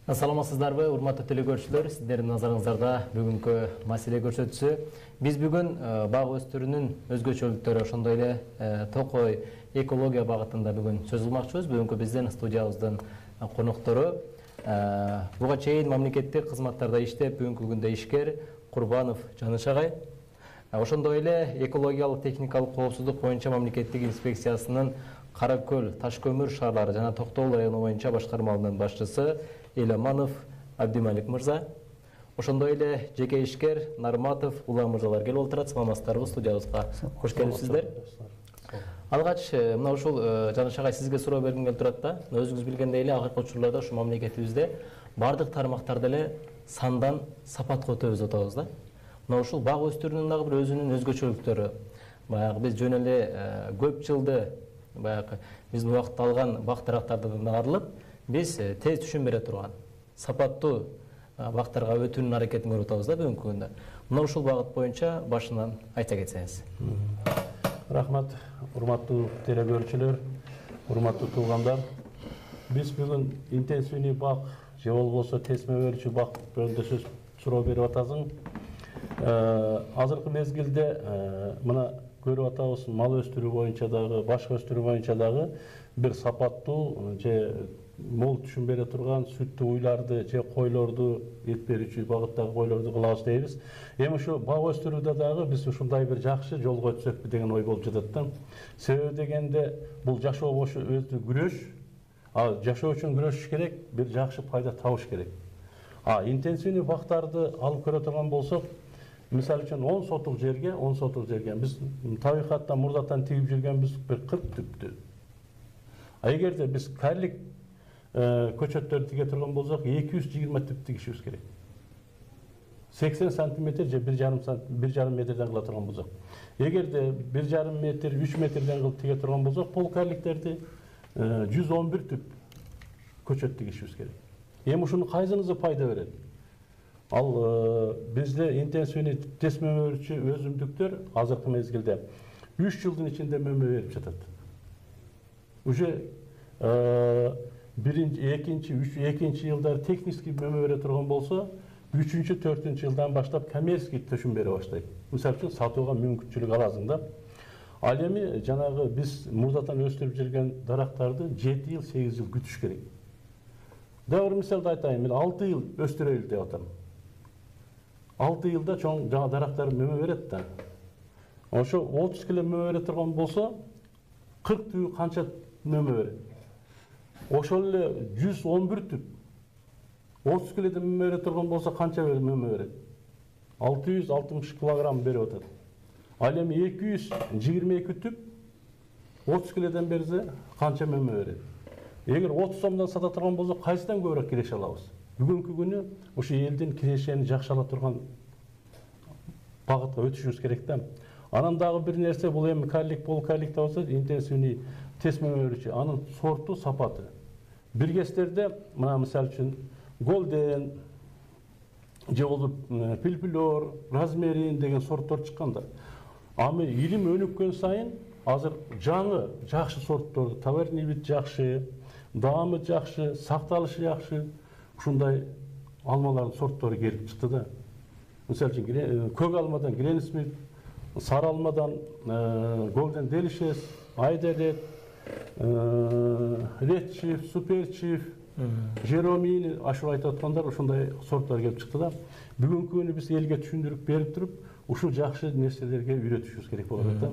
Саламатсыздарбы, урматтуу телекөрүүчүлөр, сиздердин назарыңыздарда бүгүнкү маселе көрсөтүүсү. Биз бүгүн бак өстүрүүнүн өзгөчөлүктөрү, ошондой эле токой экология багытында бүгүн сөз кылмакчыбыз. Бүгүнкү биздин студиябыздын коноктору буга чейин мамлекеттик кызматтарда иштеп, бүгүнкү күндө ишкер Курбанов Жаныш агай. Ошондой эле экологиялык техникалык коопсуздук боюнча мамлекеттик инспекциясынын Кара Көл, Таш көмүр шаарлары жана Токтогул району боюнча башкармалынын башчысы Эламанов Абдималик мырза. Ошондой эле жеке ишкер Нарматов Улам мырзалар келип отурат. Саламатсыздарбы, студиябызга кош келипсиздер. Алгач мына ушул Жаныш агай сизге суроо бергим келип турат да. Өзүңүз билгендей эле акыркы учурларда ушу мамлекетибизде бардык тармактарда эле сандан сапатка өтөбүз деп атабыз да. Мына ушул бак өстүрүүнүн дагы бир өзүнүн өзгөчөлүктөрү. Баягы биз жөн эле көп жылды баягы биздин убакытты алган бак дарактардан арылып, биз тез түшүм бере турган сапаттуу бактарга өтүүнүн аракетин көрүп атабыз да бүгүнкү күндө. Мына ушул багыт боюнча башынан айта кетсеңиз. Рахмат, урматтуу телекөрүүчүлөр, урматтуу туугандар. Биз бүгүн интенсивный бак же болбосо тесме өрүүчү бак жөнүндө суроо берип атасың. Азыркы мезгилде мына көрүп атабыз, мал өстүрүү боюнча дагы, башка өстүрүү боюнча дагы бир сапаттуу же мол түшүм бере турган сүттүү уйларды же койлорду эт берүүчү багыттагы койлорду кылабыз дейбиз. Эми ушу бак өстүрүүдө дагы биз ушундай бир жакшы жолго өтсөкпү деген ой болуп жатат да. Себеби дегенде бул жашоо бошу өзү күрөш. Жашоо үчүн күрөшүш керек, бир жакшы пайда табыш керек. Интенсивный бактарды алып көрө турган болсок, мисалы үчүн 10 сотук жерге биз табигатта мурдатан тигип жүргөнбүз бир 40 түптү. Эгерде биз карлик көчөттөрдү тиге турган болсок 220 түп тигишибиз керек. 80 сантиметр же 1,5 метрден кыла турган болсок. Эгерде 1,5 метр, 3 метрден кылып тиге турган болсок, бул карликтерди 111 түп көчөт тигишибиз керек. Эми ушунун кайсынысы пайда берет? Ал бизде интенсивный тесме өрүүчү өсүмдүктөр азыркы мезгилде 3 жылдын ичинде мөмө берип жатат. Уже экинчи жылдары технический мөмө бере турган болсо, 3-4 жылдан баштап коммерческий төшүм бере баштайт. Мисалы үчүн сатууга мүмкүнчүлүк аласың да. Ал эми жанагы биз мурдатан өстүрүп жүргөн дарактарды 7 жыл, 8 жыл күтүш керек. Дагы бир мисалды айтайын, мен 6 жыл өстүрөйлү деп атам. 6 жылда чоң жаңа дарактар мөмө берет да. Ошо 30 кило мөмө бере турган болсо, 40 түбү канча мөмө берет? Ошол эле 111 түп 30 килодон мөмө бере турган болсо канча мөмө берет? 660 килограмм берип атат. Ал эми 222 түп 30 килодон берсе канча мөмө берет? Эгер 30 сомдон сата турган болсок, кайсыдан көбүрөөк киреше алабыз? Бүгүнкү күнү ушу элдин кирешени жакшыла турган багытка өтүшүбүз керек да. Анан дагы бир нерсе, бул эми карлик болсо, интенсивный тесме өрүүчү, анын сорту, сапаты. Бир кездерде, мына мисалы үчүн Голден, же болуп Пилпилор, Размерин деген сорттор чыккандар. Аны илим өнүккөн сайын азыр жаңы жакшы сорттор, товарный вид жакшы, даамы жакшы, сакталышы жакшы, ушундай алмалардын сорттору келип чыкты да. Мисалы үчүн көк алмадан Грен Смит, сары алмадан Golden Delicious, Айдалет, Red Chief, Super Chief, Жеромини, ашып айтып аткандар ушундай сорттор келип чыкты да. Бүгүнкү күнү биз элге түшүндүрүп берип туруп, ушул жакшы нерселерге үйрөтүшүбүз керек болот да.